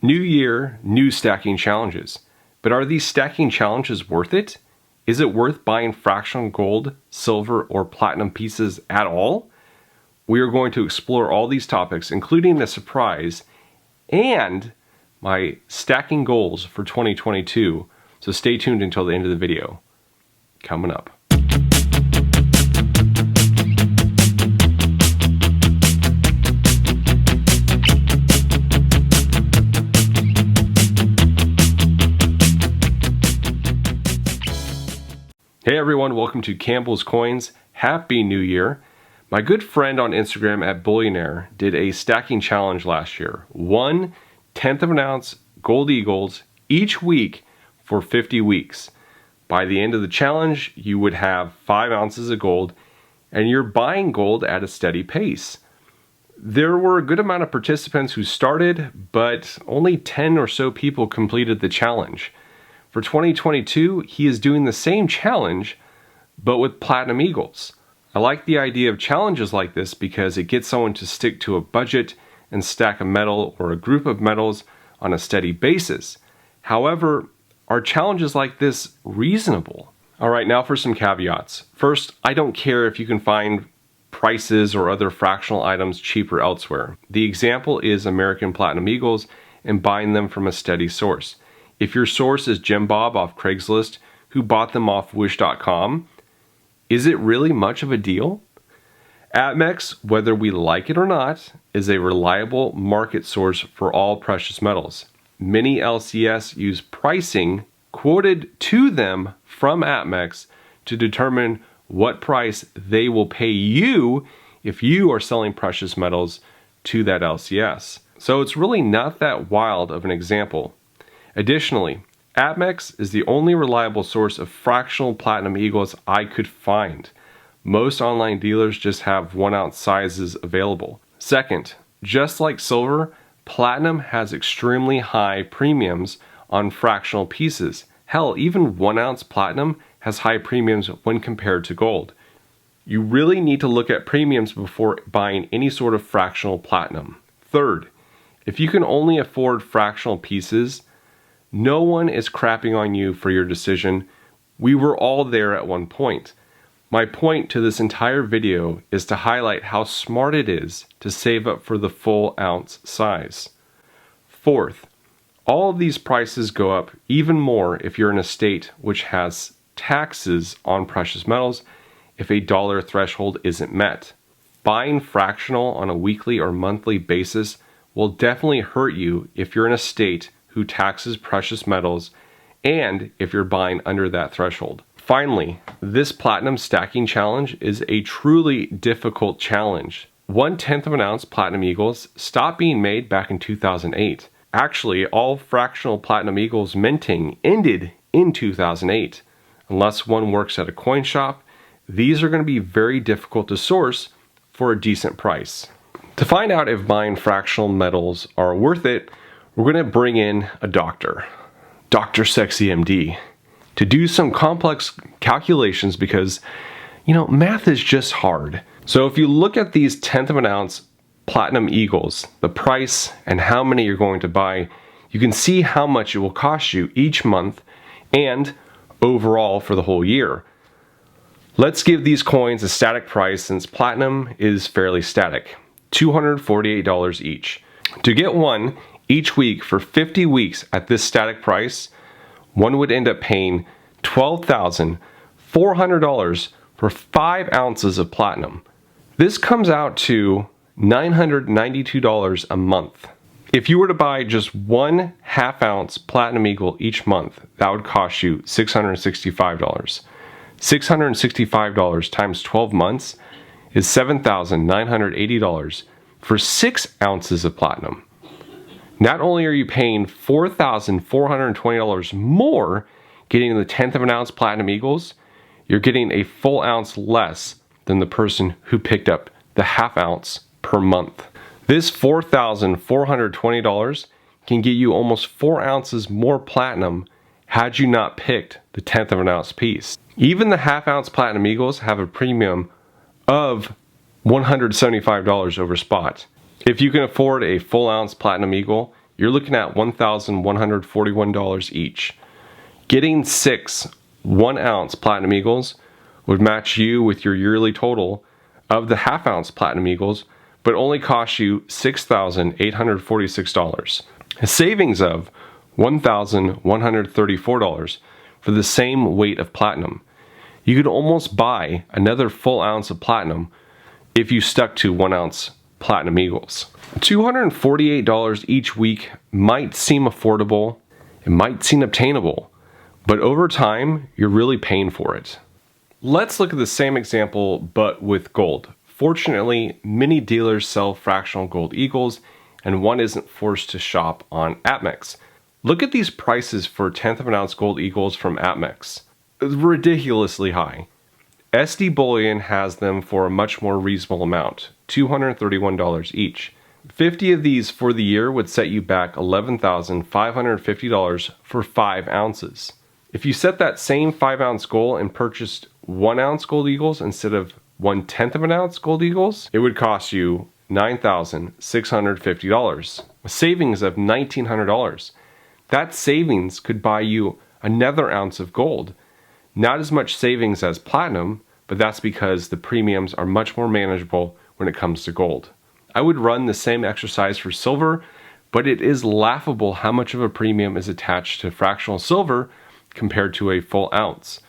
New year, new stacking challenges. But are these stacking challenges worth it? Is it worth buying fractional gold, silver, or platinum pieces at all? We are going to explore all these topics, including a surprise and my stacking goals for 2022. So stay tuned until the end of the video. Coming up. Hey everyone, welcome to Campbell's Coins. Happy New Year. My good friend on Instagram at Bullionaire did a stacking challenge last year. 1/10 of an ounce gold eagles each week for 50 weeks. By the end of the challenge, you would have 5 ounces of gold and you're buying gold at a steady pace. There were a good amount of participants who started, but only 10 or so people completed the challenge. For 2022, he is doing the same challenge, but with platinum eagles. I like the idea of challenges like this because it gets someone to stick to a budget and stack a metal or a group of metals on a steady basis. However, are challenges like this reasonable? All right, now for some caveats. First, I don't care if you can find prices or other fractional items cheaper elsewhere. The example is American Platinum Eagles and buying them from a steady source. If your source is Jim Bob off Craigslist, who bought them off Wish.com, is it really much of a deal? APMEX, whether we like it or not, is a reliable market source for all precious metals. Many LCS use pricing quoted to them from APMEX to determine what price they will pay you if you are selling precious metals to that LCS. So it's really not that wild of an example. Additionally, APMEX is the only reliable source of fractional platinum eagles I could find. Most online dealers just have 1 ounce sizes available. Second, just like silver, platinum has extremely high premiums on fractional pieces. Hell, even 1 ounce platinum has high premiums when compared to gold. You really need to look at premiums before buying any sort of fractional platinum. Third, if you can only afford fractional pieces, no one is crapping on you for your decision. We were all there at one point. My point to this entire video is to highlight how smart it is to save up for the full ounce size. Fourth, all of these prices go up even more if you're in a state which has taxes on precious metals if a dollar threshold isn't met. Buying fractional on a weekly or monthly basis will definitely hurt you if you're in a state who taxes precious metals and if you're buying under that threshold. Finally, this platinum stacking challenge is a truly difficult challenge. 1/10 of an ounce platinum eagles stopped being made back in 2008. Actually, all fractional platinum eagles minting ended in 2008. Unless one works at a coin shop, these are going to be very difficult to source for a decent price. To find out if buying fractional metals are worth it, we're going to bring in a doctor, Dr. Sexy MD, to do some complex calculations because, math is just hard. So if you look at these 1/10 of an ounce platinum eagles, the price and how many you're going to buy, you can see how much it will cost you each month and overall for the whole year. Let's give these coins a static price since platinum is fairly static, $248 each. To get one each week for 50 weeks at this static price, one would end up paying $12,400 for 5 ounces of platinum. This comes out to $992 a month. If you were to buy just 1 1/2 ounce platinum eagle each month, that would cost you $665. $665 times 12 months is $7,980 for 6 ounces of platinum. Not only are you paying $4,420 more getting the 1/10 of an ounce platinum eagles, you're getting a full ounce less than the person who picked up the 1/2 ounce per month. This $4,420 can get you almost 4 ounces more platinum had you not picked the 1/10 of an ounce piece. Even the 1/2 ounce platinum eagles have a premium of $175 over spot. If you can afford a full ounce platinum eagle, you're looking at $1,141 each. Getting 6 1-ounce Platinum Eagles would match you with your yearly total of the half-ounce Platinum Eagles, but only cost you $6,846. A savings of $1,134 for the same weight of platinum. You could almost buy another full ounce of platinum if you stuck to 1-ounce Platinum Eagles. $248 each week might seem affordable, it might seem obtainable, but over time, you're really paying for it. Let's look at the same example, but with gold. Fortunately, many dealers sell fractional gold eagles, and one isn't forced to shop on APMEX. Look at these prices for 1/10 of an ounce gold eagles from APMEX. It's ridiculously high. SD Bullion has them for a much more reasonable amount, $231 each. 50 of these for the year would set you back $11,550 for 5 ounces. If you set that same 5-ounce goal and purchased 1-ounce gold eagles instead of 1/10 of an ounce gold eagles, it would cost you $9,650, a savings of $1,900. That savings could buy you another ounce of gold. Not as much savings as platinum, but that's because the premiums are much more manageable when it comes to gold. I would run the same exercise for silver, but it is laughable how much of a premium is attached to fractional silver compared to a full ounce.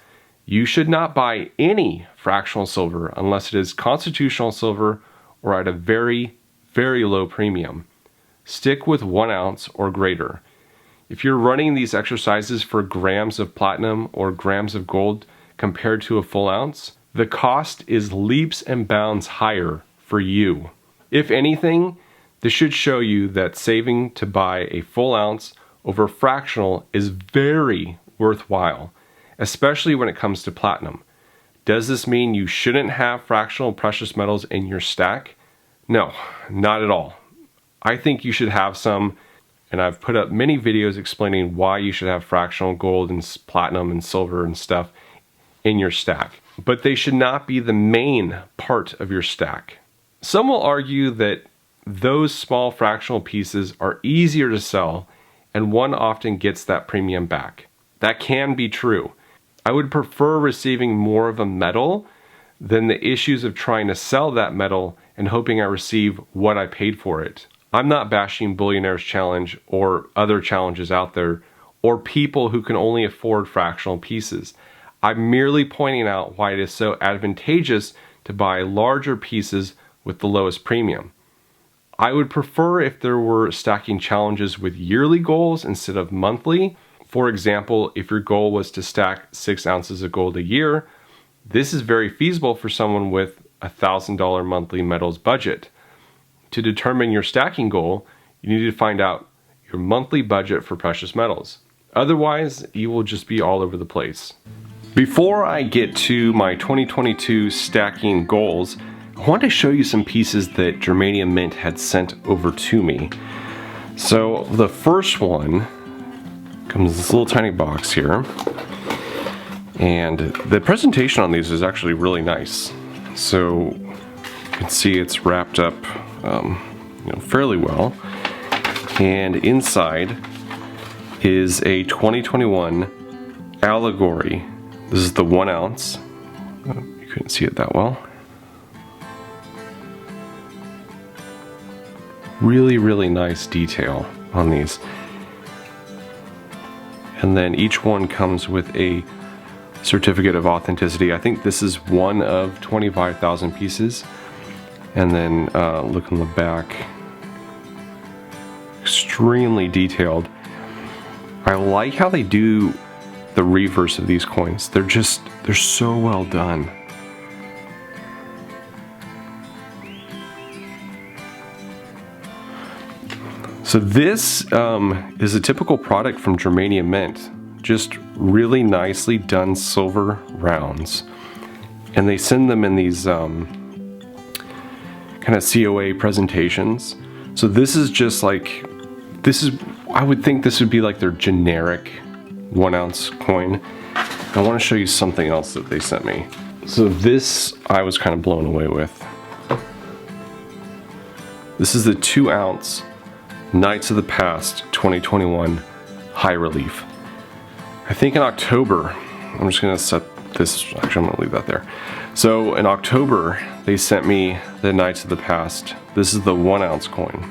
You should not buy any fractional silver unless it is constitutional silver or at a very, very low premium. Stick with 1 ounce or greater. If you're running these exercises for grams of platinum or grams of gold compared to a full ounce, the cost is leaps and bounds higher for you. If anything, this should show you that saving to buy a full ounce over fractional is very worthwhile, especially when it comes to platinum. Does this mean you shouldn't have fractional precious metals in your stack? No, not at all. I think you should have some, and I've put up many videos explaining why you should have fractional gold and platinum and silver and stuff in your stack. But they should not be the main part of your stack. Some will argue that those small fractional pieces are easier to sell and one often gets that premium back. That can be true. I would prefer receiving more of a metal than the issues of trying to sell that metal and hoping I receive what I paid for it. I'm not bashing Billionaire's Challenge or other challenges out there or people who can only afford fractional pieces. I'm merely pointing out why it is so advantageous to buy larger pieces with the lowest premium. I would prefer if there were stacking challenges with yearly goals instead of monthly. For example, if your goal was to stack 6 ounces of gold a year, this is very feasible for someone with a $1,000 monthly metals budget. To determine your stacking goal, you need to find out your monthly budget for precious metals. Otherwise, you will just be all over the place. Before I get to my 2022 stacking goals, I want to show you some pieces that Germania Mint had sent over to me. So the first one comes in this little tiny box here, and the presentation on these is actually really nice. So you can see it's wrapped up fairly well, and inside is a 2021 allegory. This is the 1 ounce. You couldn't see it that well. Really, really nice detail on these. And then each one comes with a certificate of authenticity. I think this is one of 25,000 pieces. And then look in the back, extremely detailed. I like how they do the reverse of these coins. They're so well done. So this is a typical product from Germania Mint. Just really nicely done silver rounds. And they send them in these kind of COA presentations. So this is just like, I would think this would be like their generic 1 ounce coin. I want to show you something else that they sent me. So this I was kind of blown away with. This is the 2 ounce Knights of the Past 2021 high relief. I think in October, I'm just gonna set this, actually I'm gonna leave that there. So in October, they sent me the Knights of the Past. This is the 1 ounce coin.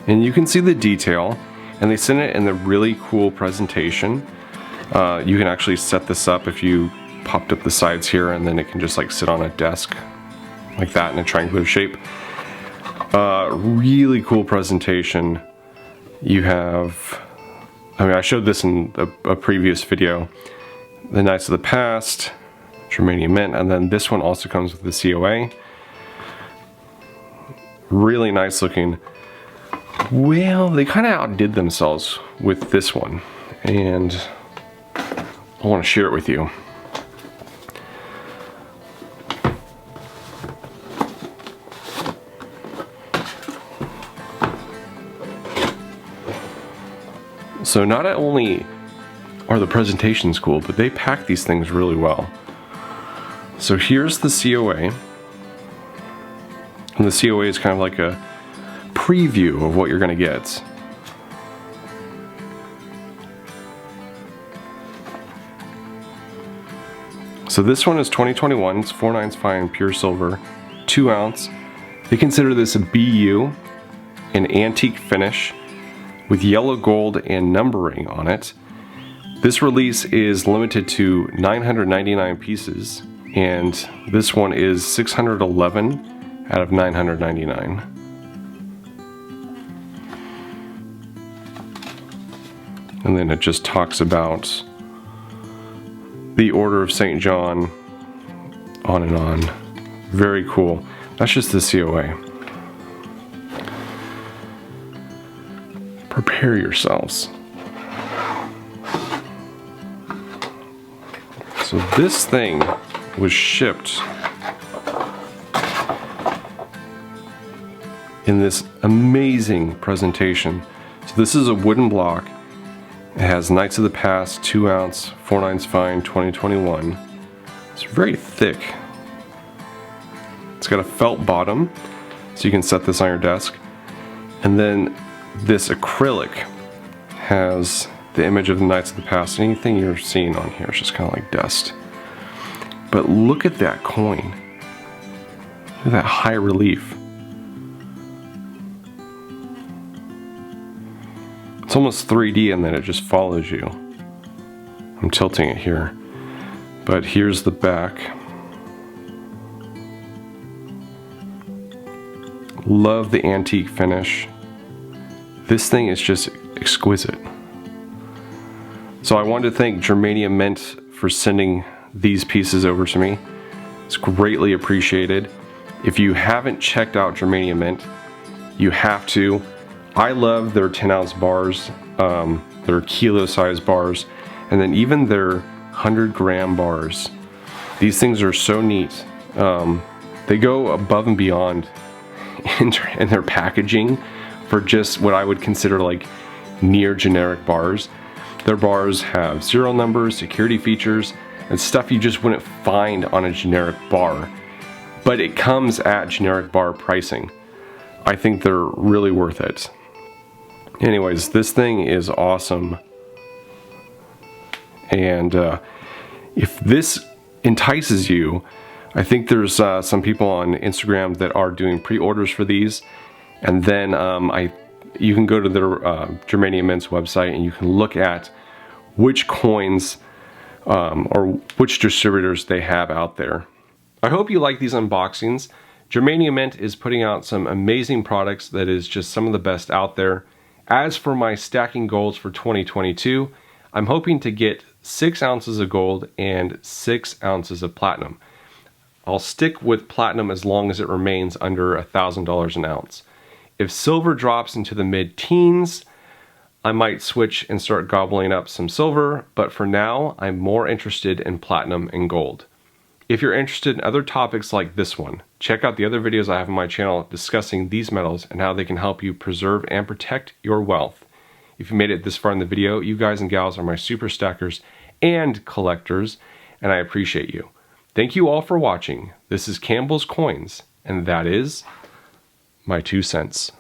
And you can see the detail, and they sent it in the really cool presentation. You can actually set this up if you popped up the sides here, and then it can just like sit on a desk like that in a triangular shape. Really cool presentation. You have, I mean, I showed this in a previous video, the Knights of the Past, Germania Mint, and then this one also comes with the COA. Really nice looking. Well, they kind of outdid themselves with this one, and I want to share it with you. So not only are the presentations cool, but they pack these things really well. So here's the COA. And the COA is kind of like a preview of what you're going to get. So this one is 2021, it's 4/9 fine pure silver, 2 ounce. They consider this a BU, an antique finish, with yellow gold and numbering on it. This release is limited to 999 pieces, and this one is 611 out of 999. And then it just talks about the Order of St. John, on and on. Very cool. That's just the COA. Prepare yourselves. So this thing was shipped in this amazing presentation. So this is a wooden block. It has Knights of the Past, 2 ounce, 4/9 fine, 2021. It's very thick. It's got a felt bottom, so you can set this on your desk. And then this acrylic has the image of the Knights of the Past. Anything you're seeing on here is just kind of like dust. But look at that coin. Look at that high relief. It's almost 3D, and then it just follows you. I'm tilting it here. But here's the back. Love the antique finish. This thing is just exquisite. So I wanted to thank Germania Mint for sending these pieces over to me. It's greatly appreciated. If you haven't checked out Germania Mint, you have to. I love their 10 ounce bars, their kilo size bars, and then even their 100-gram bars. These things are so neat. They go above and beyond in their packaging for just what I would consider like near generic bars. Their bars have serial numbers, security features, and stuff you just wouldn't find on a generic bar. But it comes at generic bar pricing. I think they're really worth it. Anyways, this thing is awesome. And if this entices you, I think there's some people on Instagram that are doing pre-orders for these. And then you can go to their Germania Mint's website and you can look at which coins or which distributors they have out there. I hope you like these unboxings. Germania Mint is putting out some amazing products that is just some of the best out there. As for my stacking goals for 2022, I'm hoping to get 6 ounces of gold and 6 ounces of platinum. I'll stick with platinum as long as it remains under $1,000 an ounce. If silver drops into the mid-teens, I might switch and start gobbling up some silver, but for now, I'm more interested in platinum and gold. If you're interested in other topics like this one, check out the other videos I have on my channel discussing these metals and how they can help you preserve and protect your wealth. If you made it this far in the video, you guys and gals are my super stackers and collectors, and I appreciate you. Thank you all for watching. This is Campbell's Coins, and that is my 2 cents.